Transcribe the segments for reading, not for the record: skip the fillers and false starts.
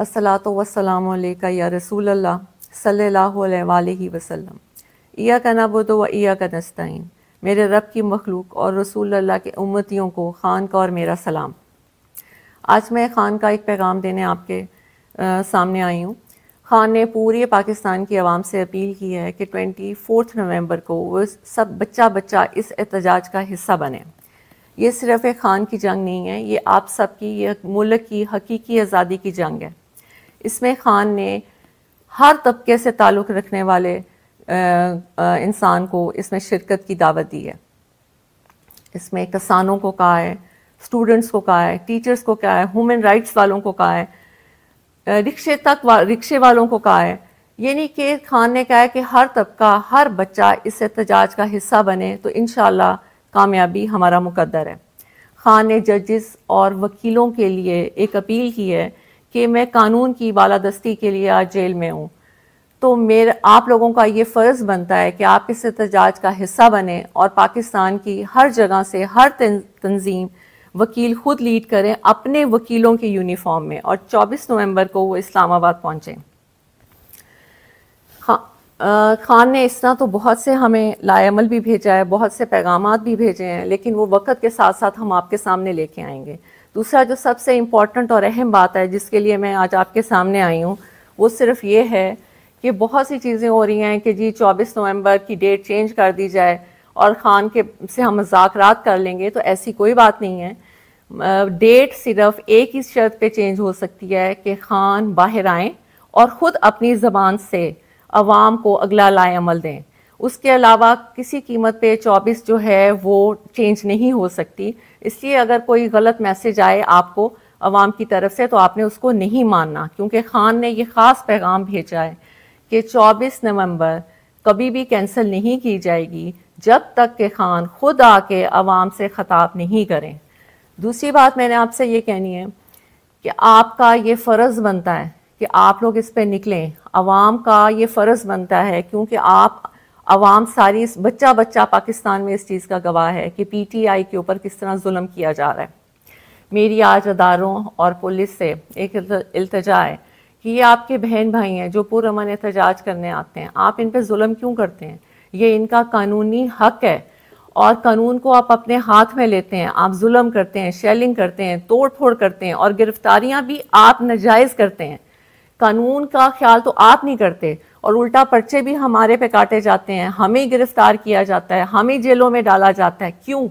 अस्सलातु वस्सलामु अलैका या रसूल अल्लाह सल्लल्लाहु अलैहि वसल्लम। इय्याका नअबुदु व इय्याका नस्तईन। मेरे रब की मखलूक और रसूल अल्लाह के उम्मतियों को खान का और मेरा सलाम। आज मैं खान का एक पैगाम देने आपके सामने आई हूँ। खान ने पूरे पाकिस्तान की आवाम से अपील की है कि 24 नवंबर को वो सब बच्चा बच्चा इस एहतजाज का हिस्सा बने। ये सिर्फ एक खान की जंग नहीं है, ये आप सब की, ये मुल्क की हकीकी आज़ादी की जंग है। इसमें खान ने हर तबके से ताल्लुक़ रखने वाले इंसान को इसमें शिरकत की दावत दी है। इसमें किसानों को कहा है, स्टूडेंट्स को कहा है, टीचर्स को कहा है, ह्यूमन राइट्स वालों को कहा है, रिक्शे वालों को कहा है। ये नहीं कि खान ने कहा है कि हर तबका, हर बच्चा इस एहतजाज का हिस्सा बने तो इंशाअल्लाह कामयाबी हमारा मुकद्दर है। खान ने जजेस और वकीलों के लिए एक अपील की है कि मैं कानून की बालादस्ती के लिए आज जेल में हूँ, तो आप लोगों का ये फ़र्ज़ बनता है कि आप इस एहतजाज का हिस्सा बने और पाकिस्तान की हर जगह से हर तंजीम वकील खुद लीड करें अपने वकीलों के यूनिफॉर्म में, और 24 नवंबर को वो इस्लामाबाद पहुँचें। खान ने इस तरह तो बहुत से हमें लाएमल भी भेजा है, बहुत से पैगामात भी भेजे हैं, लेकिन वो वक़्त के साथ साथ हम आपके सामने लेके आएंगे। दूसरा जो सबसे इम्पॉर्टेंट और अहम बात है जिसके लिए मैं आज आपके सामने आई हूँ, वो सिर्फ ये है कि बहुत सी चीज़ें हो रही हैं कि जी 24 नवंबर की डेट चेंज कर दी जाए और ख़ान के से हम मुज़ाकरात कर लेंगे, तो ऐसी कोई बात नहीं है। डेट सिर्फ एक ही शर्त पे चेंज हो सकती है कि ख़ान बाहर आएँ और ख़ुद अपनी ज़बान से अवाम को अगला लाए अमल दें। उसके अलावा किसी कीमत पे 24 जो है वो चेंज नहीं हो सकती। इसलिए अगर कोई गलत मैसेज आए आपको अवाम की तरफ से तो आपने उसको नहीं मानना, क्योंकि खान ने ये ख़ास पैगाम भेजा है कि 24 नवंबर कभी भी कैंसिल नहीं की जाएगी जब तक कि खान खुद आके अवाम से ख़िताब नहीं करें। दूसरी बात मैंने आपसे ये कहनी है कि आपका ये फ़र्ज़ बनता है कि आप लोग इस पे निकलें। अवाम का ये फ़र्ज़ बनता है, क्योंकि आप अवाम सारी बच्चा बच्चा पाकिस्तान में इस चीज़ का गवाह है कि PTI के ऊपर किस तरह जुल्म किया जा रहा है। मेरी आज अदारों और पुलिस से एक इल्तिजा है कि ये आपके बहन भाई हैं जो पुरअमन एहतजाज करने आते हैं, आप इन पे जुल्म क्यों करते हैं? ये इनका कानूनी हक है और कानून को आप अपने हाथ में लेते हैं। आप जुल्म करते हैं, शेलिंग करते हैं, तोड़ फोड़ करते हैं और गिरफ्तारियां भी आप नाजायज़ करते हैं। कानून का ख्याल तो आप नहीं करते और उल्टा पर्चे भी हमारे पे काटे जाते हैं, हमें गिरफ्तार किया जाता है, हमें जेलों में डाला जाता है। क्यों?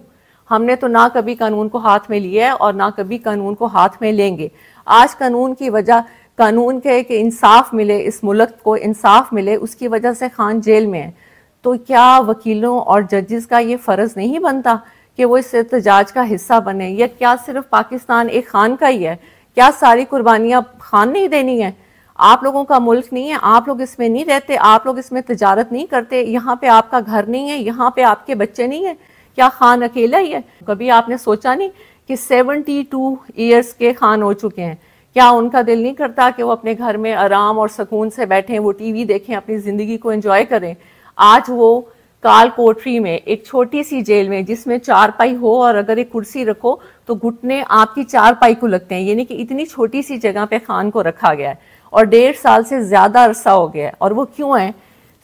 हमने तो ना कभी कानून को हाथ में लिया है और ना कभी कानून को हाथ में लेंगे। आज कानून की वजह, कानून के कि इंसाफ मिले, इस मुल्क को इंसाफ मिले, उसकी वजह से खान जेल में है। तो क्या वकीलों और जजेस का ये फ़र्ज़ नहीं बनता कि वो इस एहतजाज का हिस्सा बने? या क्या सिर्फ पाकिस्तान एक खान का ही है? क्या सारी कुर्बानियाँ खान नहीं देनी है? आप लोगों का मुल्क नहीं है? आप लोग इसमें नहीं रहते? आप लोग इसमें तिजारत नहीं करते? यहाँ पे आपका घर नहीं है? यहाँ पे आपके बच्चे नहीं है? क्या खान अकेला ही है? कभी आपने सोचा नहीं कि 72 ईयर्स के खान हो चुके हैं? क्या उनका दिल नहीं करता कि वो अपने घर में आराम और सुकून से बैठें, वो TV देखें, अपनी ज़िंदगी को एंजॉय करें? आज वो काल कोठरी में, एक छोटी सी जेल में जिसमें चारपाई हो और अगर एक कुर्सी रखो तो घुटने आपकी चारपाई को लगते हैं, यानी कि इतनी छोटी सी जगह पे खान को रखा गया है और 1.5 साल से ज़्यादा अरसा हो गया है। और वो क्यों है?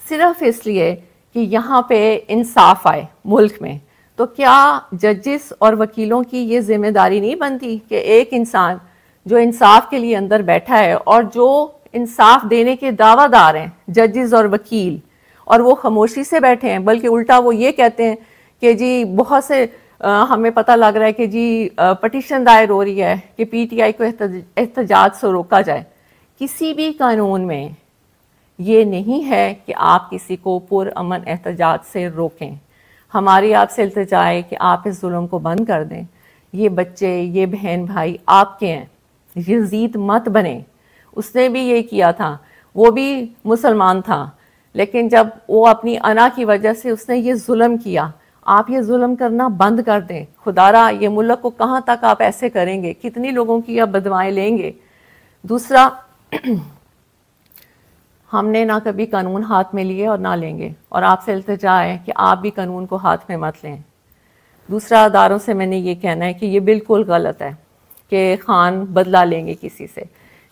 सिर्फ इसलिए कि यहाँ पे इंसाफ आए मुल्क में। तो क्या जजेस और वकीलों की ये जिम्मेदारी नहीं बनती कि एक इंसान जो इंसाफ के लिए अंदर बैठा है और जो इंसाफ देने के दावादार हैं, जजेस और वकील, और वो खामोशी से बैठे हैं, बल्कि उल्टा वो ये कहते हैं कि जी बहुत से हमें पता लग रहा है कि जी पटिशन दायर हो रही है कि PTI को एहतजाज से रोका जाए। किसी भी कानून में ये नहीं है कि आप किसी को पुरअमन एहतजाज से रोकें। हमारी आपसे इल्तिजा है कि आप इस जुल्म को बंद कर दें। ये बच्चे, ये बहन भाई आपके हैं, यजीद मत बने। उसने भी ये किया था, वो भी मुसलमान था, लेकिन जब वो अपनी अना की वजह से उसने ये जुल्म किया, आप ये जुल्म करना बंद कर दें। खुदारा ये मुल्क को कहाँ तक आप ऐसे करेंगे? कितनी लोगों की आप बदवाएं लेंगे? दूसरा, हमने ना कभी कानून हाथ में लिए और ना लेंगे, और आपसे इल्तिजा है कि आप भी कानून को हाथ में मत लें। दूसरा, अदारों से मैंने ये कहना है कि ये बिल्कुल गलत है कि खान बदला लेंगे किसी से।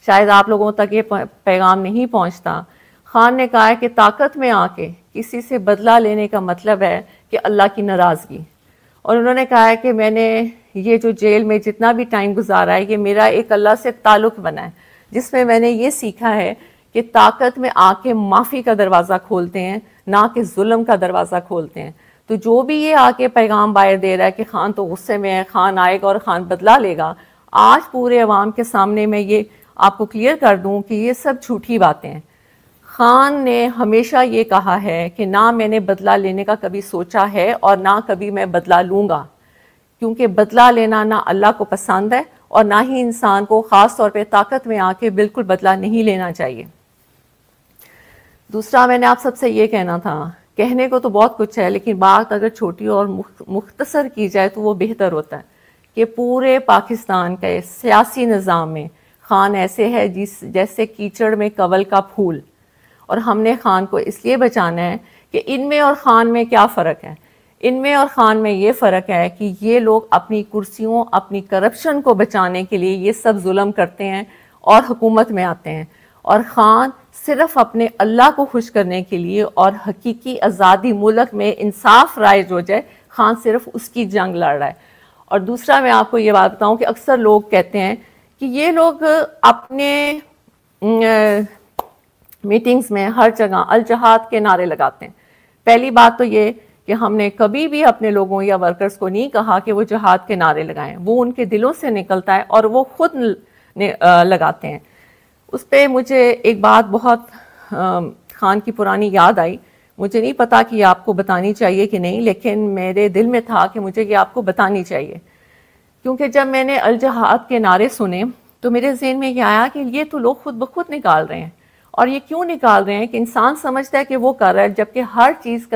शायद आप लोगों तक ये पैगाम नहीं पहुंचता। खान ने कहा है कि ताकत में आके किसी से बदला लेने का मतलब है कि अल्लाह की नाराज़गी। और उन्होंने कहा है कि मैंने ये जो जेल में जितना भी टाइम गुजारा है, ये मेरा एक अल्लाह से ताल्लुक़ बना है, जिसमें मैंने ये सीखा है कि ताकत में आके माफ़ी का दरवाज़ा खोलते हैं, ना कि जुल्म का दरवाज़ा खोलते हैं। तो जो भी ये आके पैगाम बाहर दे रहा है कि खान तो गुस्से में है, खान आएगा और खान बदला लेगा, आज पूरे अवाम के सामने मैं ये आपको क्लियर कर दूं कि ये सब झूठी बातें हैं। खान ने हमेशा ये कहा है कि ना मैंने बदला लेने का कभी सोचा है और ना कभी मैं बदला लूँगा, क्योंकि बदला लेना ना अल्लाह को पसंद है और ना ही इंसान को ख़ास तौर पे ताकत में आके बिल्कुल बदला नहीं लेना चाहिए। दूसरा मैंने आप सबसे ये कहना था, कहने को तो बहुत कुछ है, लेकिन बात अगर छोटी और मुख्तसर की जाए तो वो बेहतर होता है कि पूरे पाकिस्तान के सियासी निज़ाम में खान ऐसे है जैसे कीचड़ में कंवल का फूल। और हमने खान को इसलिए बचाना है कि इनमें और खान में क्या फ़र्क है। इनमें और खान में ये फ़र्क है कि ये लोग अपनी कुर्सियों, अपनी करप्शन को बचाने के लिए ये सब जुल्म करते हैं और हुकूमत में आते हैं, और खान सिर्फ अपने अल्लाह को खुश करने के लिए और हकीकी आज़ादी मुल्क में इंसाफ राइज हो जाए, खान सिर्फ उसकी जंग लड़ रहा है। और दूसरा मैं आपको ये बात बताऊं कि अक्सर लोग कहते हैं कि ये लोग अपने मीटिंग्स में हर जगह अल जहाद के नारे लगाते हैं। पहली बात तो ये कि हमने कभी भी अपने लोगों या वर्कर्स को नहीं कहा कि वो जहाद के नारे लगाएं, वो उनके दिलों से निकलता है और वो खुद लगाते हैं। उस पर मुझे एक बात बहुत खान की पुरानी याद आई। मुझे नहीं पता कि ये आपको बतानी चाहिए कि नहीं, लेकिन मेरे दिल में था कि मुझे ये आपको बतानी चाहिए, क्योंकि जब मैंने अल जहाद के नारे सुने तो मेरे जहन में ये आया कि ये तो लोग खुद ब खुद निकाल रहे हैं। और ये क्यों निकाल रहे हैं कि इंसान समझता है कि वो कर रहा है, जबकि हर चीज़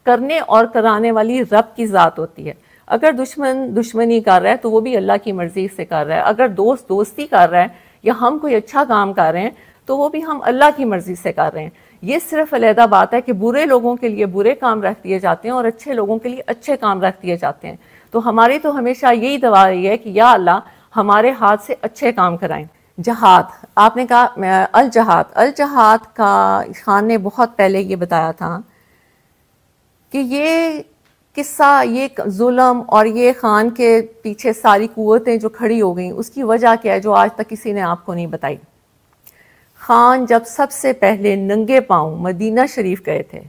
करने और कराने वाली रब की ज़ात होती है। अगर दुश्मन दुश्मनी कर रहा है तो वो भी अल्लाह की मर्ज़ी से कर रहा है। अगर दोस्त दोस्ती कर रहा है या हम कोई अच्छा काम कर रहे हैं तो वो भी हम अल्लाह की मर्ज़ी से कर रहे हैं। ये सिर्फ अलहदा बात है कि बुरे लोगों के लिए बुरे काम रख दिए जाते हैं और अच्छे लोगों के लिए अच्छे काम रख दिए जाते हैं। तो हमारी तो हमेशा यही दुआ रही है कि या अल्लाह हमारे हाथ से अच्छे काम कराएं। जहाद, आपने कहा अल जहाद का खान ने बहुत पहले ये बताया था कि ये किस्सा, ये जुल्म और ये खान के पीछे सारी कुव्वतें जो खड़ी हो गई उसकी वजह क्या है, जो आज तक किसी ने आपको नहीं बताई। खान जब सबसे पहले नंगे पांव मदीना शरीफ गए थे,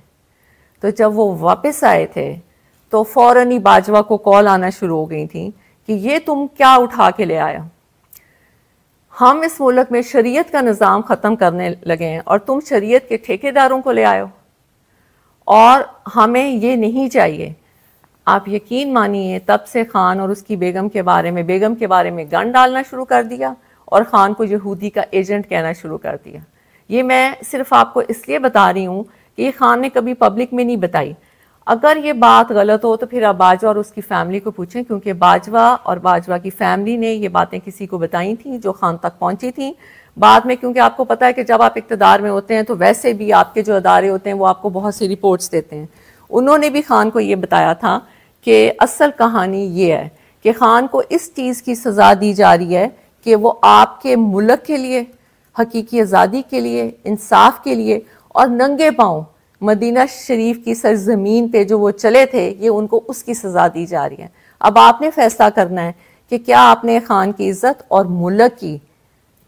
तो जब वो वापस आए थे तो फौरन ही बाजवा को कॉल आना शुरू हो गई थी कि ये तुम क्या उठा के ले आया। हम इस मुल्क में शरीयत का निज़ाम ख़त्म करने लगे हैं और तुम शरीयत के ठेकेदारों को ले आए हो, और हमें ये नहीं चाहिए। आप यकीन मानिए तब से खान और उसकी बेगम के बारे में गन डालना शुरू कर दिया और खान को यहूदी का एजेंट कहना शुरू कर दिया। ये मैं सिर्फ आपको इसलिए बता रही हूँ कि ये खान ने कभी पब्लिक में नहीं बताई। अगर ये बात गलत हो तो फिर आप बाजवा और उसकी फैमिली को पूछें, क्योंकि बाजवा और बाजवा की फैमिली ने ये बातें किसी को बताई थी जो खान तक पहुंची थी। बाद में, क्योंकि आपको पता है कि जब आप इक़्तिदार में होते हैं तो वैसे भी आपके जो अदारे होते हैं वो आपको बहुत सी रिपोर्ट्स देते हैं। उन्होंने भी खान को ये बताया था कि असल कहानी ये है कि खान को इस चीज़ की सज़ा दी जा रही है कि वो आपके मुल्क के लिए, हकीकी आज़ादी के लिए, इंसाफ के लिए और नंगे पाँव मदीना शरीफ की सरजमीन पे जो वो चले थे, ये उनको उसकी सज़ा दी जा रही है। अब आपने फैसला करना है कि क्या आपने खान की इज़्ज़त और मुल्क की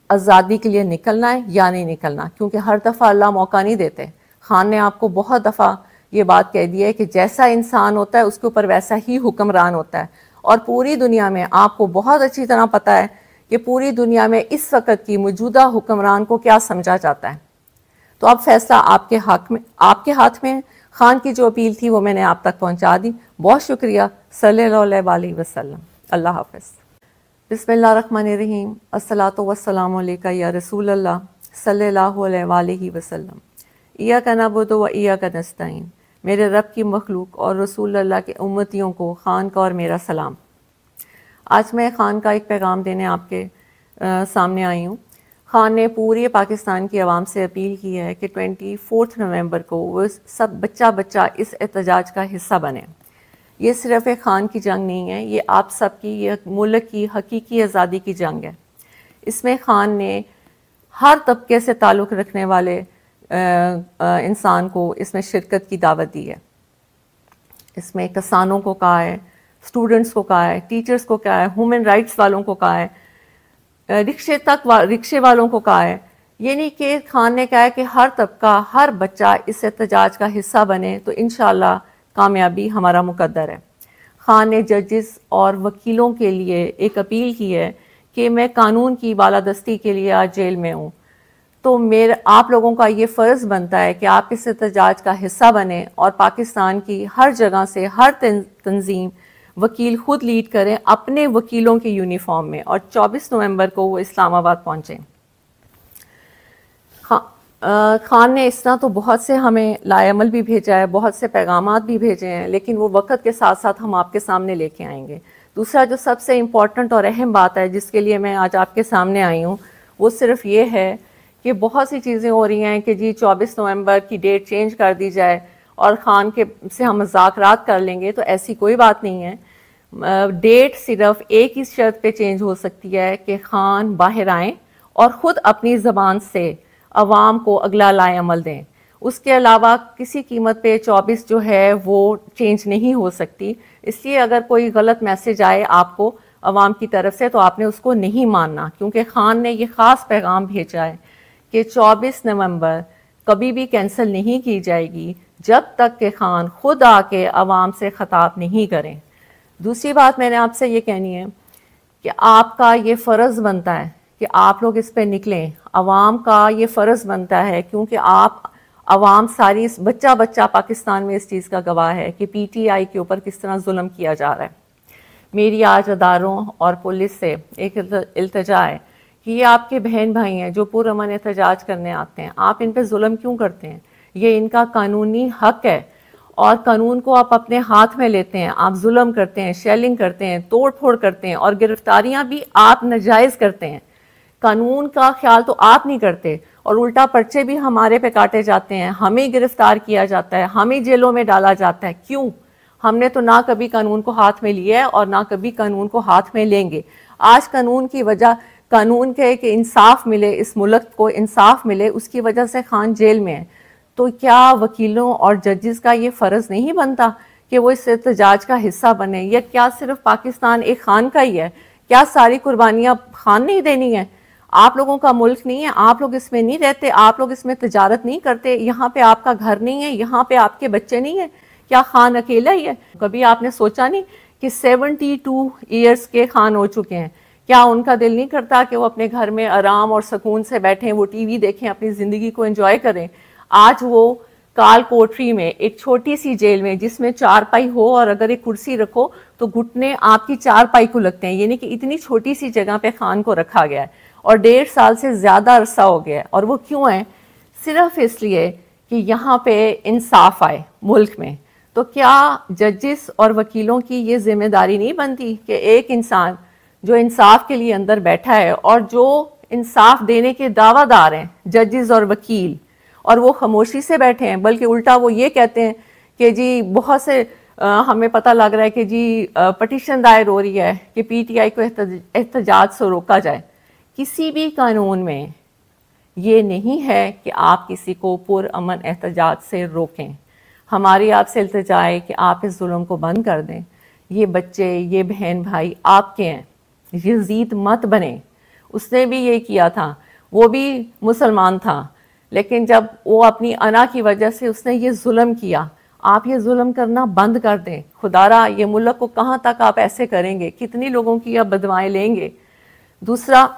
आज़ादी के लिए निकलना है या नहीं निकलना, क्योंकि हर दफ़ा अल्लाह मौका नहीं देते। खान ने आपको बहुत दफ़ा ये बात कह दी है कि जैसा इंसान होता है उसके ऊपर वैसा ही हुक्मरान होता है। और पूरी दुनिया में आपको बहुत अच्छी तरह पता है कि पूरी दुनिया में इस वक्त की मौजूदा हुक्मरान को क्या समझा जाता है। तो अब फैसला आपके हाथ में। खान की जो अपील थी वो मैंने आप तक पहुंचा दी। बहुत शुक्रिया। सल्लल्लाहु अलैहि वसल्लम। अल्लाह हाफ़िज़। बिस्मिल्लाहिर्रहमानिर्रहीम। अस्सलातु वस्सलामु अलैका या रसूल अल्लाह सल्लल्लाहु अलैहि वसल्लम। इय्याका नअबुदु व इय्याका नस्तईन। मेरे रब की मखलूक और रसूल अल्लाह के उम्मतियों को खान का और मेरा सलाम। आज मैं खान का एक पैगाम देने आपके सामने आई हूँ। खान ने पूरे पाकिस्तान की आवाम से अपील की है कि 24 नवंबर को वो सब बच्चा इस एहतजाज का हिस्सा बने। ये सिर्फ एक खान की जंग नहीं है, ये आप सब की, ये मुल्क की हकीकी आज़ादी की जंग है। इसमें खान ने हर तबके से ताल्लुक़ रखने वाले इंसान को इसमें शिरकत की दावत दी है। इसमें किसानों को कहा है, स्टूडेंट्स को कहा है, टीचर्स को कहा है, ह्यूमन राइट्स वालों को कहा है, रिक्शे वालों को कहा है। ये नहीं कि खान ने कहा है कि हर तबका, हर बच्चा इस एहतजाज का हिस्सा बने तो इंशाल्लाह कामयाबी हमारा मुकद्दर है। खान ने जजेस और वकीलों के लिए एक अपील की है कि मैं कानून की बालादस्ती के लिए आज जेल में हूँ, तो आप लोगों का ये फ़र्ज़ बनता है कि आप इस एहतजाज का हिस्सा बने और पाकिस्तान की हर जगह से हर तंजीम वकील खुद लीड करें अपने वकीलों के यूनिफॉर्म में, और 24 नवंबर को वो इस्लामाबाद पहुँचें। खान ने इस तरह तो बहुत से हमें लाएमल भी भेजा है, बहुत से पैगामात भी भेजे हैं, लेकिन वो वक्त के साथ साथ हम आपके सामने लेके आएंगे। दूसरा जो सबसे इम्पॉर्टेंट और अहम बात है जिसके लिए मैं आज आपके सामने आई हूँ, वो सिर्फ ये है कि बहुत सी चीज़ें हो रही हैं कि जी 24 नवंबर की डेट चेंज कर दी जाए और ख़ान के से हम मुज़ाकरात कर लेंगे, तो ऐसी कोई बात नहीं है। डेट सिर्फ एक ही शर्त पे चेंज हो सकती है कि ख़ान बाहर आएँ और ख़ुद अपनी ज़बान से अवाम को अगला लाएअमल दें। उसके अलावा किसी कीमत पे 24 जो है वो चेंज नहीं हो सकती। इसलिए अगर कोई गलत मैसेज आए आपको अवाम की तरफ से तो आपने उसको नहीं मानना, क्योंकि ख़ान ने ये ख़ास पैगाम भेजा है कि 24 नवंबर कभी भी कैंसिल नहीं की जाएगी जब तक कि ख़ान खुद आके अवाम से ख़िताब नहीं करें। दूसरी बात मैंने आपसे ये कहनी है कि आपका ये फ़र्ज़ बनता है कि आप लोग इस पे निकलें। अवाम का ये फ़र्ज़ बनता है, क्योंकि आप अवाम सारी बच्चा बच्चा पाकिस्तान में इस चीज़ का गवाह है कि PTI के ऊपर किस तरह जुल्म किया जा रहा है। मेरी आज अदारों और पुलिस से एक इल्तिजा है कि ये आपके बहन भाई हैं जो पुरअमन एहतजाज करने आते हैं, आप इन पे जुल्म क्यों करते हैं? ये इनका कानूनी हक है और कानून को आप अपने हाथ में लेते हैं। आप जुल्म करते हैं, शेलिंग करते हैं, तोड़ फोड़ करते हैं और गिरफ्तारियां भी आप नाजायज़ करते हैं। कानून का ख्याल तो आप नहीं करते और उल्टा पर्चे भी हमारे पे काटे जाते हैं, हमें गिरफ्तार किया जाता है, हमें जेलों में डाला जाता है। क्यों? हमने तो ना कभी कानून को हाथ में लिया है और ना कभी कानून को हाथ में लेंगे। आज कानून की वजह, कानून के कि इंसाफ मिले, इस मुल्क को इंसाफ मिले, उसकी वजह से ख़ान जेल में है। तो क्या वकीलों और जजेस का ये फ़र्ज़ नहीं बनता कि वो इस एहतजाज का हिस्सा बने? या क्या सिर्फ पाकिस्तान एक ख़ान का ही है? क्या सारी कुर्बानियाँ ख़ान नहीं देनी है? आप लोगों का मुल्क नहीं है? आप लोग इसमें नहीं रहते? आप लोग इसमें तजारत नहीं करते? यहाँ पे आपका घर नहीं है? यहाँ पे आपके बच्चे नहीं है? क्या ख़ान अकेला ही है? कभी आपने सोचा नहीं कि 72 ईयर्स के ख़ान हो चुके हैं? क्या उनका दिल नहीं करता कि वो अपने घर में आराम और सुकून से बैठें, वो टीवी देखें, अपनी ज़िंदगी को एंजॉय करें? आज वो काल कोठरी में, एक छोटी सी जेल में जिसमें चारपाई हो और अगर एक कुर्सी रखो तो घुटने आपकी चारपाई को लगते हैं, यानी कि इतनी छोटी सी जगह पे ख़ान को रखा गया है और 1.5 साल से ज़्यादा अरसा हो गया है। और वो क्यों है? सिर्फ इसलिए कि यहाँ पे इंसाफ आए मुल्क में। तो क्या जजेस और वकीलों की ये जिम्मेदारी नहीं बनती कि एक इंसान जो इंसाफ के लिए अंदर बैठा है और जो इंसाफ देने के दावादार हैं, जजेस और वकील, और वो खामोशी से बैठे हैं, बल्कि उल्टा वो ये कहते हैं कि जी बहुत से हमें पता लग रहा है कि जी पटिशन दायर हो रही है कि PTI को एहतजाज से रोका जाए। किसी भी कानून में ये नहीं है कि आप किसी को पुरअमन एहतजाज से रोकें। हमारी आपसे इल्तिजा है कि आप इस जुल्म को बंद कर दें। ये बच्चे, ये बहन भाई आपके हैं, यजीद मत बने। उसने भी ये किया था, वो भी मुसलमान था, लेकिन जब वो अपनी अना की वजह से उसने ये जुल्म किया। आप ये जुल्म करना बंद कर दें। खुदारा ये मुल्क को कहाँ तक आप ऐसे करेंगे? कितनी लोगों की आप बदवाएं लेंगे? दूसरा,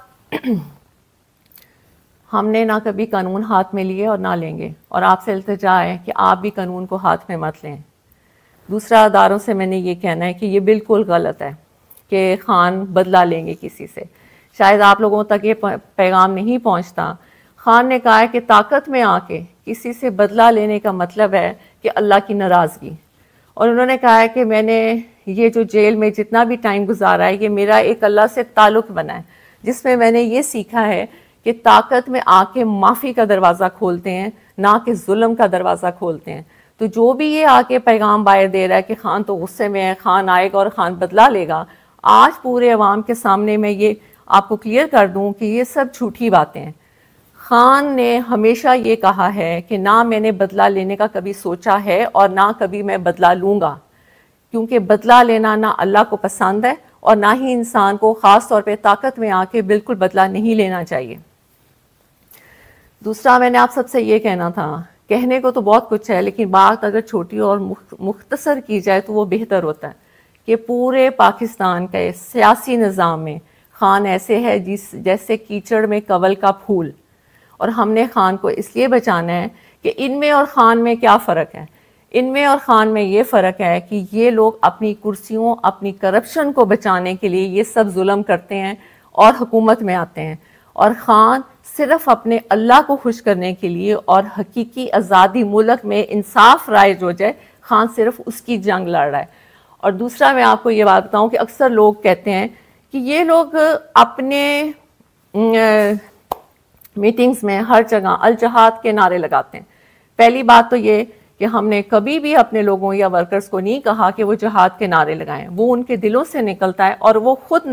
हमने ना कभी कानून हाथ में लिए और ना लेंगे, और आपसे इल्तिजा है कि आप भी कानून को हाथ में मत लें। दूसरा, अदारों से मैंने ये कहना है कि ये बिल्कुल गलत है कि ख़ान बदला लेंगे किसी से। शायद आप लोगों तक ये पैगाम नहीं पहुंचता। ख़ान ने कहा है कि ताकत में आके किसी से बदला लेने का मतलब है कि अल्लाह की नाराज़गी। और उन्होंने कहा है कि मैंने ये जो जेल में जितना भी टाइम गुजारा है, ये मेरा एक अल्लाह से ताल्लुक़ बना है, जिसमें मैंने ये सीखा है कि ताकत में आके माफ़ी का दरवाज़ा खोलते हैं, ना कि जुल्म का दरवाज़ा खोलते हैं। तो जो भी ये आके पैगाम बाहर दे रहा है कि ख़ान तो गुस्से में है, ख़ान आएगा और ख़ान बदला लेगा, आज पूरे अवाम के सामने मैं ये आपको क्लियर कर दूं कि ये सब झूठी बातें हैं। खान ने हमेशा ये कहा है कि ना मैंने बदला लेने का कभी सोचा है और ना कभी मैं बदला लूँगा, क्योंकि बदला लेना ना अल्लाह को पसंद है और ना ही इंसान को ख़ास तौर पे ताकत में आके बिल्कुल बदला नहीं लेना चाहिए। दूसरा मैंने आप सबसे ये कहना था, कहने को तो बहुत कुछ है लेकिन बात अगर छोटी और मुख्तसर की जाए तो वो बेहतर होता है कि पूरे पाकिस्तान के सियासी निज़ाम में खान ऐसे है जैसे कीचड़ में कंवल का फूल, और हमने खान को इसलिए बचाना है कि इनमें और खान में क्या फ़र्क है। इनमें और खान में ये फ़र्क है कि ये लोग अपनी कुर्सियों, अपनी करप्शन को बचाने के लिए ये सब जुल्म करते हैं और हुकूमत में आते हैं, और खान सिर्फ अपने अल्लाह को खुश करने के लिए और हकीकी आज़ादी मुल्क में इंसाफ राइज हो जाए, खान सिर्फ उसकी जंग लड़ रहा है। और दूसरा मैं आपको ये बात बताऊं कि अक्सर लोग कहते हैं कि ये लोग अपने मीटिंग्स में हर जगह अल जहाद के नारे लगाते हैं। पहली बात तो ये कि हमने कभी भी अपने लोगों या वर्कर्स को नहीं कहा कि वो जहाद के नारे लगाएं, वो उनके दिलों से निकलता है और वो खुद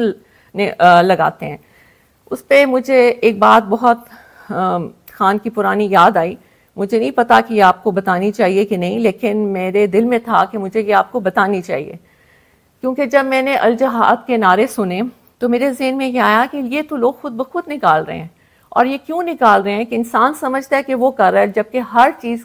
लगाते हैं। उस पर मुझे एक बात बहुत खान की पुरानी याद आई, मुझे नहीं पता कि आपको बतानी चाहिए कि नहीं, लेकिन मेरे दिल में था कि मुझे ये आपको बतानी चाहिए, क्योंकि जब मैंने अल जहाद के नारे सुने तो मेरे जहन में ये आया कि ये तो लोग खुद ब खुद निकाल रहे हैं। और ये क्यों निकाल रहे हैं कि इंसान समझता है कि वो कर रहा है, जबकि हर चीज़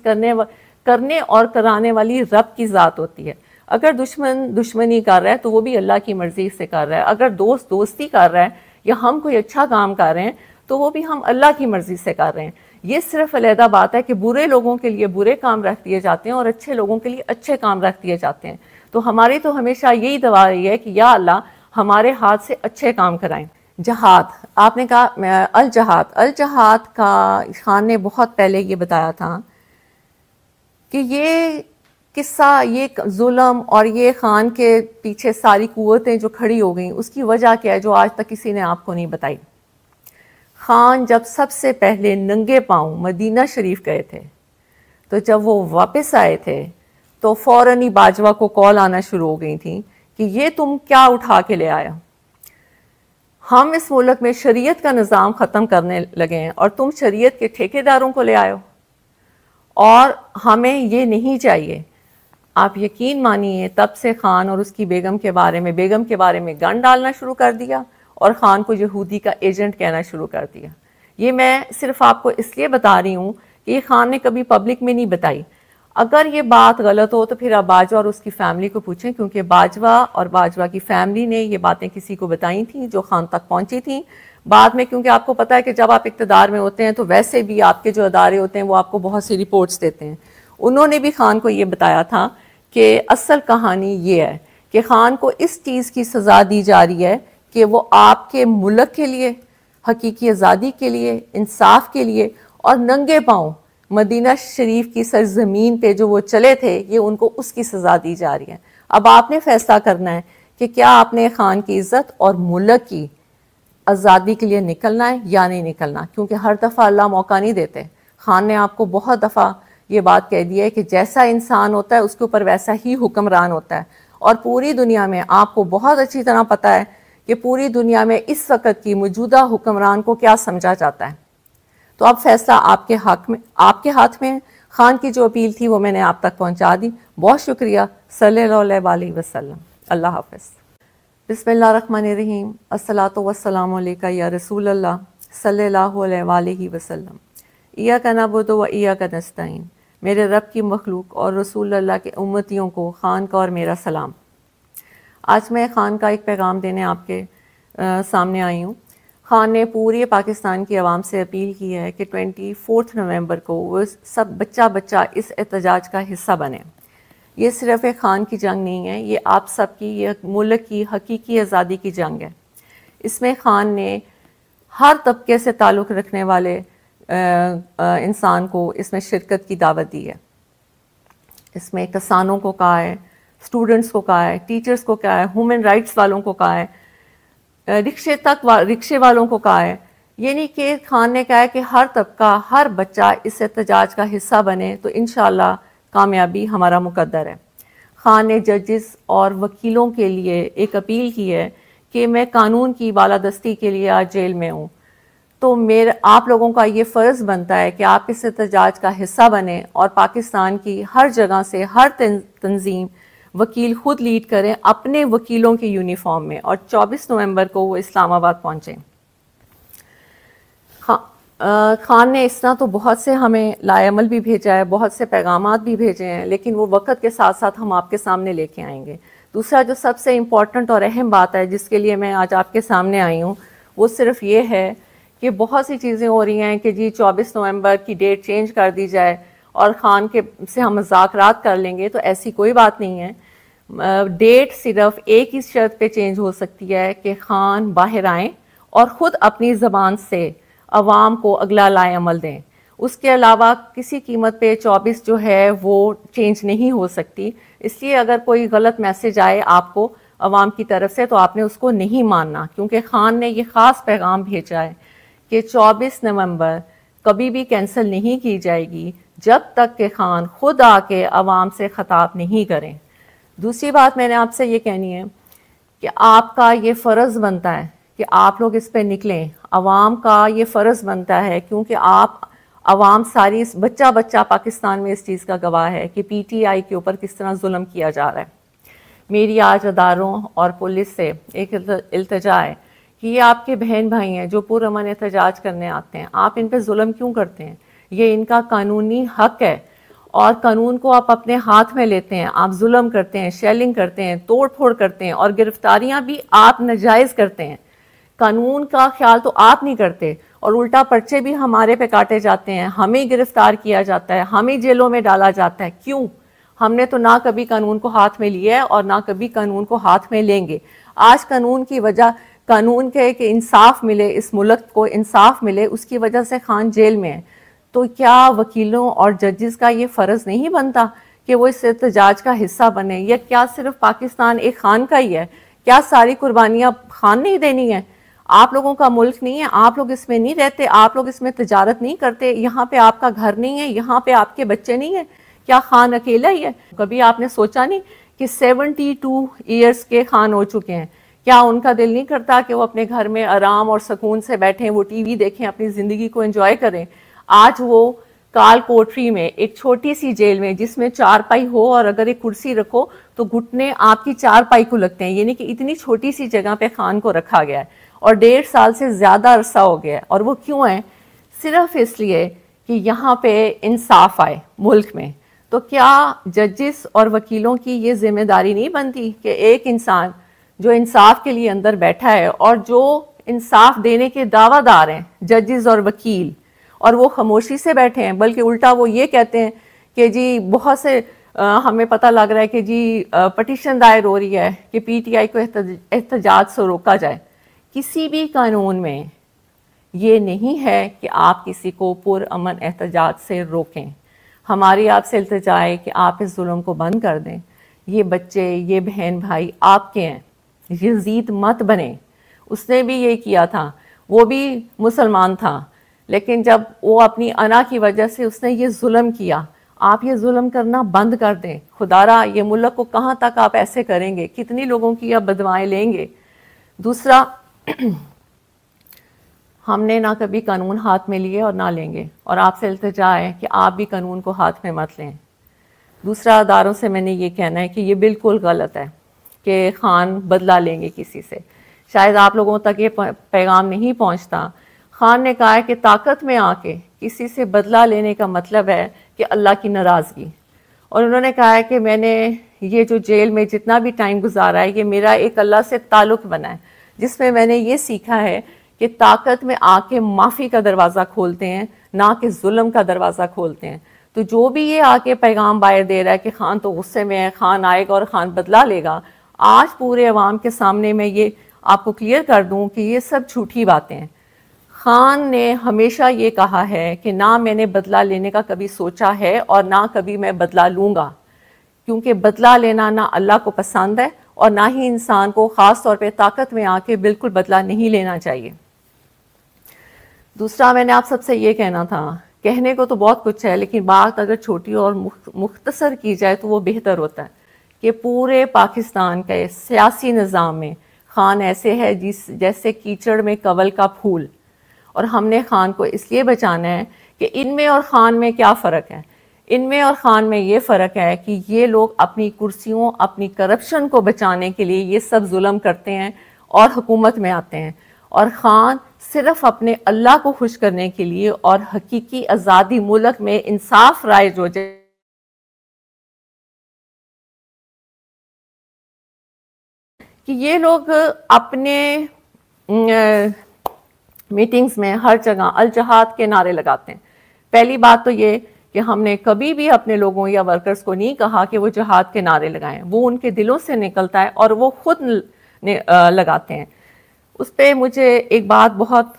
करने और कराने वाली रब की ज़ात होती है। अगर दुश्मन दुश्मनी कर रहा है तो वो भी अल्लाह की मर्ज़ी से कर रहा है, अगर दोस्त दोस्ती कर रहा है या हम कोई अच्छा काम कर रहे हैं तो वो भी हम अल्लाह की मर्ज़ी से कर रहे हैं। ये सिर्फ अलहदा बात है कि बुरे लोगों के लिए बुरे काम रख दिए जाते हैं और अच्छे लोगों के लिए अच्छे काम रख दिए जाते हैं। तो हमारी तो हमेशा यही दुआ रही है कि या अल्लाह हमारे हाथ से अच्छे काम कराएं। जहाद, आपने कहा अल जहाद का खान ने बहुत पहले ये बताया था कि ये किस्सा, ये जुल्म और ये खान के पीछे सारी कुव्वतें जो खड़ी हो गई उसकी वजह क्या है जो आज तक किसी ने आपको नहीं बताई। खान जब सबसे पहले नंगे पांव मदीना शरीफ गए थे तो जब वो वापस आए थे तो फौरन ही बाजवा को कॉल आना शुरू हो गई थी कि ये तुम क्या उठा के ले आया, हम इस मुल्क में शरीयत का निज़ाम ख़त्म करने लगे हैं और तुम शरीयत के ठेकेदारों को ले आयो, और हमें ये नहीं चाहिए। आप यकीन मानिए तब से खान और उसकी बेगम के बारे में गन डालना शुरू कर दिया और खान को यहूदी का एजेंट कहना शुरू कर दिया। ये मैं सिर्फ आपको इसलिए बता रही हूँ कि ये खान ने कभी पब्लिक में नहीं बताई। अगर ये बात गलत हो तो फिर आप बाजवा और उसकी फैमिली को पूछें, क्योंकि बाजवा और बाजवा की फैमिली ने ये बातें किसी को बताई थी जो खान तक पहुंची थी बाद में। क्योंकि आपको पता है कि जब आप इक़्तिदार में होते हैं तो वैसे भी आपके जो अदारे होते हैं वो आपको बहुत सी रिपोर्ट्स देते हैं। उन्होंने भी खान को ये बताया था कि असल कहानी ये है कि खान को इस चीज़ की सज़ा दी जा रही है कि वो आपके मुल्क के लिए, हकीकी आज़ादी के लिए, इंसाफ के लिए और नंगे पाँव मदीना शरीफ की सरजमीन पे जो वो चले थे, ये उनको उसकी सज़ा दी जा रही है। अब आपने फैसला करना है कि क्या आपने खान की इज़्ज़त और मुल्क की आज़ादी के लिए निकलना है या नहीं निकलना, क्योंकि हर दफ़ा अल्लाह मौका नहीं देते। खान ने आपको बहुत दफ़ा ये बात कह दी है कि जैसा इंसान होता है उसके ऊपर वैसा ही हुक्मरान होता है, और पूरी दुनिया में आपको बहुत अच्छी तरह पता है कि पूरी दुनिया में इस वक्त की मौजूदा हुक्मरान को क्या समझा जाता है। तो अब फैसला आपके हाथ में। खान की जो अपील थी वो मैंने आप तक पहुंचा दी। बहुत शुक्रिया। सल्लल्लाहु अलैहि वसल्लम। अल्लाह हाफ़िज़। बिस्मिल्लाहिर्रहमानिर्रहीम। अस्सलातु वस्सलामु अलैका या रसूल अल्लाह सल्लल्लाहु अलैहि वसल्लम। इय्याका नअबुदु व इय्याका नस्तईन। मेरे रब की मखलूक और रसूल अल्लाह के उम्मतियों को खान का और मेरा सलाम। आज मैं खान का एक पैगाम देने आपके सामने आई हूँ। खान ने पूरे पाकिस्तान की आवाम से अपील की है कि 24 नवंबर को वो सब बच्चा इस एहतजाज का हिस्सा बने। ये सिर्फ एक खान की जंग नहीं है, ये आप सब की, ये मुल्क की हकीकी आज़ादी की जंग है। इसमें खान ने हर तबके से ताल्लुक़ रखने वाले इंसान को इसमें शिरकत की दावत दी है। इसमें किसानों को कहा है, स्टूडेंट्स को कहा है, टीचर्स को कहा है, ह्यूमन राइट्स वालों को कहा है, रिक्शे वालों को कहा है। ये नहीं कि खान ने कहा है कि हर तबका, हर बच्चा इस एहतजाज का हिस्सा बने तो इंशाअल्लाह कामयाबी हमारा मुकद्दर है। खान ने जजेस और वकीलों के लिए एक अपील की है कि मैं कानून की बालादस्ती के लिए आज जेल में हूँ, तो मेरे आप लोगों का ये फ़र्ज़ बनता है कि आप इस एहतजाज का हिस्सा बने और पाकिस्तान की हर जगह से हर तंजीम वकील खुद लीड करें अपने वकीलों के यूनिफॉर्म में, और 24 नवंबर को वो इस्लामाबाद पहुँचें। खान ने इस तरह तो बहुत से हमें लाएमल भी भेजा है, बहुत से पैगामात भी भेजे हैं, लेकिन वो वक्त के साथ साथ हम आपके सामने लेके आएंगे। दूसरा जो सबसे इम्पॉर्टेंट और अहम बात है जिसके लिए मैं आज आपके सामने आई हूँ, वो सिर्फ ये है कि बहुत सी चीज़ें हो रही हैं कि जी 24 नवंबर की डेट चेंज कर दी जाए और ख़ान के से हम मुज़ाकरात कर लेंगे, तो ऐसी कोई बात नहीं है। डेट सिर्फ एक ही शर्त पे चेंज हो सकती है कि ख़ान बाहर आएँ और ख़ुद अपनी ज़बान से अवाम को अगला लाएअमल दें। उसके अलावा किसी कीमत पे 24 जो है वो चेंज नहीं हो सकती। इसलिए अगर कोई गलत मैसेज आए आपको अवाम की तरफ से तो आपने उसको नहीं मानना, क्योंकि ख़ान ने ये ख़ास पैगाम भेजा है कि 24 नवंबर कभी भी कैंसिल नहीं की जाएगी जब तक कि ख़ान खुद आके अवाम से ख़िताब नहीं करें। दूसरी बात मैंने आपसे ये कहनी है कि आपका ये फ़र्ज़ बनता है कि आप लोग इस पे निकलें। अवाम का ये फ़र्ज़ बनता है, क्योंकि आप अवाम सारी बच्चा बच्चा पाकिस्तान में इस चीज़ का गवाह है कि PTI के ऊपर किस तरह जुल्म किया जा रहा है। मेरी आज अदारों और पुलिस से एक इल्तिजा है कि ये आपके बहन भाई हैं जो पुरअमन एहतजाज करने आते हैं, आप इन पर जुल्म क्यों करते हैं? ये इनका कानूनी हक है और कानून को आप अपने हाथ में लेते हैं। आप जुल्म करते हैं, शेलिंग करते हैं, तोड़ फोड़ करते हैं और गिरफ्तारियां भी आप नाजायज़ करते हैं। कानून का ख्याल तो आप नहीं करते और उल्टा पर्चे भी हमारे पे काटे जाते हैं, हमें गिरफ्तार किया जाता है, हमें जेलों में डाला जाता है। क्यों? हमने तो ना कभी कानून को हाथ में लिया है और ना कभी कानून को हाथ में लेंगे। आज कानून की वजह, कानून के कि इंसाफ मिले, इस मुल्क को इंसाफ मिले, उसकी वजह से ख़ान जेल में है। तो क्या वकीलों और जजेस का ये फ़र्ज़ नहीं बनता कि वो इस एहतजाज का हिस्सा बने? या क्या सिर्फ पाकिस्तान एक ख़ान का ही है? क्या सारी कुर्बानियाँ ख़ान ने ही देनी है? आप लोगों का मुल्क नहीं है, आप लोग इसमें नहीं रहते, आप लोग इसमें तजारत नहीं करते, यहाँ पे आपका घर नहीं है, यहाँ पे आपके बच्चे नहीं है? क्या ख़ान अकेला ही है? कभी आपने सोचा नहीं कि 72 ईयर्स के ख़ान हो चुके हैं? क्या उनका दिल नहीं करता कि वो अपने घर में आराम और सुकून से बैठें, वो TV देखें, अपनी ज़िंदगी को एंजॉय करें? आज वो काल कोठरी में एक छोटी सी जेल में जिसमें चारपाई हो और अगर एक कुर्सी रखो तो घुटने आपकी चारपाई को लगते हैं, यानी कि इतनी छोटी सी जगह पे ख़ान को रखा गया है और 1.5 साल से ज़्यादा अरसा हो गया है। और वो क्यों है? सिर्फ इसलिए कि यहाँ पे इंसाफ आए मुल्क में। तो क्या जजेस और वकीलों की ये जिम्मेदारी नहीं बनती कि एक इंसान जो इंसाफ के लिए अंदर बैठा है और जो इंसाफ देने के दावादार हैं जजेस और वकील, और वो खामोशी से बैठे हैं, बल्कि उल्टा वो ये कहते हैं कि जी बहुत से हमें पता लग रहा है कि जी पटिशन दायर हो रही है कि PTI को एहतजाज से रोका जाए। किसी भी कानून में ये नहीं है कि आप किसी को पुरअमन एहतजाज से रोकें। हमारी आपसे इल्तिजा है कि आप इस जुल्म को बंद कर दें। ये बच्चे, ये बहन भाई आपके हैं, यजीद मत बने। उसने भी ये किया था, वो भी मुसलमान था, लेकिन जब वो अपनी अना की वजह से उसने ये जुल्म किया, आप ये जुल्म करना बंद कर दें। खुदारा ये मुल्क को कहाँ तक आप ऐसे करेंगे? कितनी लोगों की आप बदवाएं लेंगे? दूसरा, हमने ना कभी कानून हाथ में लिए और ना लेंगे, और आपसे इल्तिजा है कि आप भी कानून को हाथ में मत लें। दूसरा, अदारों से मैंने ये कहना है कि ये बिल्कुल गलत है कि ख़ान बदला लेंगे किसी से। शायद आप लोगों तक ये पैगाम नहीं पहुंचता। ख़ान ने कहा है कि ताकत में आके किसी से बदला लेने का मतलब है कि अल्लाह की नाराज़गी। और उन्होंने कहा है कि मैंने ये जो जेल में जितना भी टाइम गुजारा है, ये मेरा एक अल्लाह से ताल्लुक़ बना है, जिसमें मैंने ये सीखा है कि ताकत में आके माफ़ी का दरवाज़ा खोलते हैं, ना कि जुल्म का दरवाज़ा खोलते हैं। तो जो भी ये आके पैगाम बाहर दे रहा है कि ख़ान तो गुस्से में है, ख़ान आएगा और ख़ान बदला लेगा, आज पूरे अवाम के सामने मैं ये आपको क्लियर कर दूं कि ये सब झूठी बातें हैं। ख़ान ने हमेशा ये कहा है कि ना मैंने बदला लेने का कभी सोचा है और ना कभी मैं बदला लूँगा, क्योंकि बदला लेना ना अल्लाह को पसंद है और ना ही इंसान को ख़ास तौर पे ताकत में आके बिल्कुल बदला नहीं लेना चाहिए। दूसरा, मैंने आप सबसे ये कहना था, कहने को तो बहुत कुछ है, लेकिन बात अगर छोटी और मुख्तसर की जाए तो वो बेहतर होता है कि पूरे पाकिस्तान के सियासी निज़ाम में ख़ान ऐसे है जैसे कीचड़ में कवल का फूल, और हमने खान को इसलिए बचाना है कि इनमें और खान में क्या फ़र्क है। इनमें और खान में ये फ़र्क है कि ये लोग अपनी कुर्सियों, अपनी करप्शन को बचाने के लिए ये सब जुल्म करते हैं और हुकूमत में आते हैं, और खान सिर्फ अपने अल्लाह को खुश करने के लिए और हकीकी आज़ादी मुल्क में इंसाफ राइज हो जाए कि ये लोग अपने मीटिंग्स में हर जगह अल जहाद के नारे लगाते हैं। पहली बात तो ये कि हमने कभी भी अपने लोगों या वर्कर्स को नहीं कहा कि वो जहाद के नारे लगाएं, वो उनके दिलों से निकलता है और वो खुद लगाते हैं। उस पर मुझे एक बात बहुत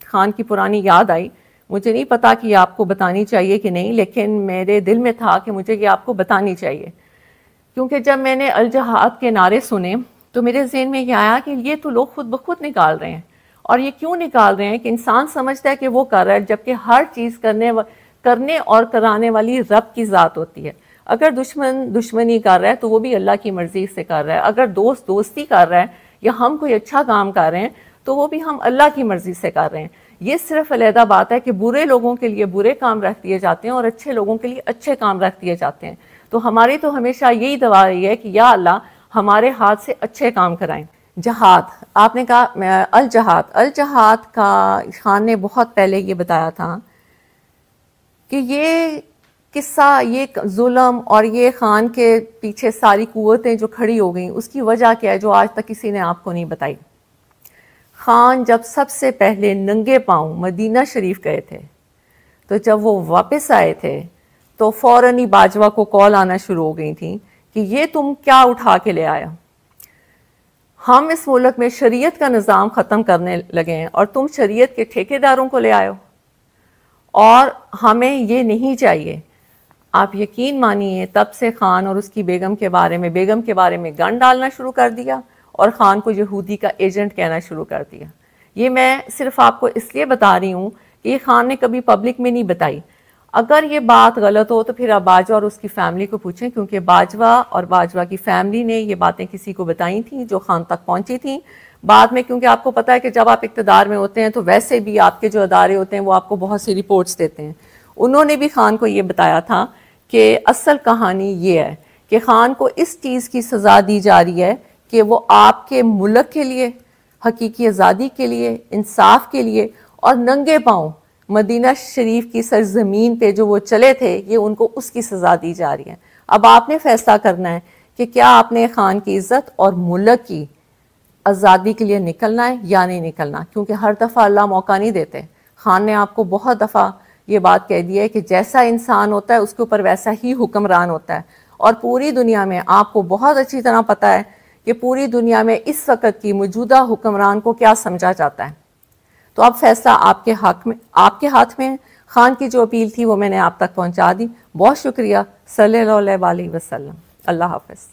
खान की पुरानी याद आई। मुझे नहीं पता कि ये आपको बतानी चाहिए कि नहीं, लेकिन मेरे दिल में था कि मुझे ये आपको बतानी चाहिए, क्योंकि जब मैंने अल जहाद के नारे सुने तो मेरे ज़हन में ये आया कि ये तो लोग खुद ब खुद निकाल रहे हैं। और ये क्यों निकाल रहे हैं कि इंसान समझता है कि वो कर रहा है, जबकि हर चीज़ करने और कराने वाली रब की ज़ात होती है। अगर दुश्मन दुश्मनी कर रहा है तो वो भी अल्लाह की मर्ज़ी से कर रहा है, अगर दोस्त दोस्ती कर रहा है या हम कोई अच्छा काम कर रहे हैं तो वो भी हम अल्लाह की मर्ज़ी से कर रहे हैं। ये सिर्फ अलहदा बात है कि बुरे लोगों के लिए बुरे काम रख दिए जाते हैं और अच्छे लोगों के लिए अच्छे काम रख दिए जाते हैं। तो हमारी तो हमेशा यही दुआ रही है कि या अल्लाह हमारे हाथ से अच्छे काम कराएं। जहाद, आपने कहा अल जहाद का खान ने बहुत पहले ये बताया था कि ये किस्सा, ये जुल्म और ये खान के पीछे सारी कुव्वतें जो खड़ी हो गई उसकी वजह क्या है जो आज तक किसी ने आपको नहीं बताई। खान जब सबसे पहले नंगे पांव मदीना शरीफ गए थे, तो जब वो वापस आए थे तो फौरन ही बाजवा को कॉल आना शुरू हो गई थी कि ये तुम क्या उठा के ले आया, हम इस मुल्क में शरीयत का निज़ाम ख़त्म करने लगे हैं और तुम शरीयत के ठेकेदारों को ले आए हो, और हमें ये नहीं चाहिए। आप यकीन मानिए तब से खान और उसकी बेगम के बारे में गन डालना शुरू कर दिया और खान को यहूदी का एजेंट कहना शुरू कर दिया। ये मैं सिर्फ आपको इसलिए बता रही हूँ कि ये खान ने कभी पब्लिक में नहीं बताई। अगर ये बात गलत हो तो फिर आप बाजवा और उसकी फैमिली को पूछें, क्योंकि बाजवा और बाजवा की फैमिली ने ये बातें किसी को बताई थी जो खान तक पहुंची थी बाद में। क्योंकि आपको पता है कि जब आप इक़्तिदार में होते हैं तो वैसे भी आपके जो अदारे होते हैं वो आपको बहुत सी रिपोर्ट्स देते हैं। उन्होंने भी खान को ये बताया था कि असल कहानी ये है कि खान को इस चीज़ की सज़ा दी जा रही है कि वो आपके मुल्क के लिए, हकीकी आज़ादी के लिए, इंसाफ के लिए और नंगे पाँव मदीना शरीफ की सरजमीन पे जो वो चले थे, ये उनको उसकी सज़ा दी जा रही है। अब आपने फैसला करना है कि क्या आपने खान की इज़्ज़त और मुल्क की आज़ादी के लिए निकलना है या नहीं निकलना, क्योंकि हर दफ़ा अल्लाह मौका नहीं देते। खान ने आपको बहुत दफ़ा ये बात कह दी है कि जैसा इंसान होता है उसके ऊपर वैसा ही हुक्मरान होता है, और पूरी दुनिया में आपको बहुत अच्छी तरह पता है कि पूरी दुनिया में इस वक्त की मौजूदा हुक्मरान को क्या समझा जाता है। तो अब फैसला आपके हाथ में है। खान की जो अपील थी वो मैंने आप तक पहुंचा दी। बहुत शुक्रिया। सल्लल्लाहु अलैहि वसल्लम। अल्लाह हाफ़िज़।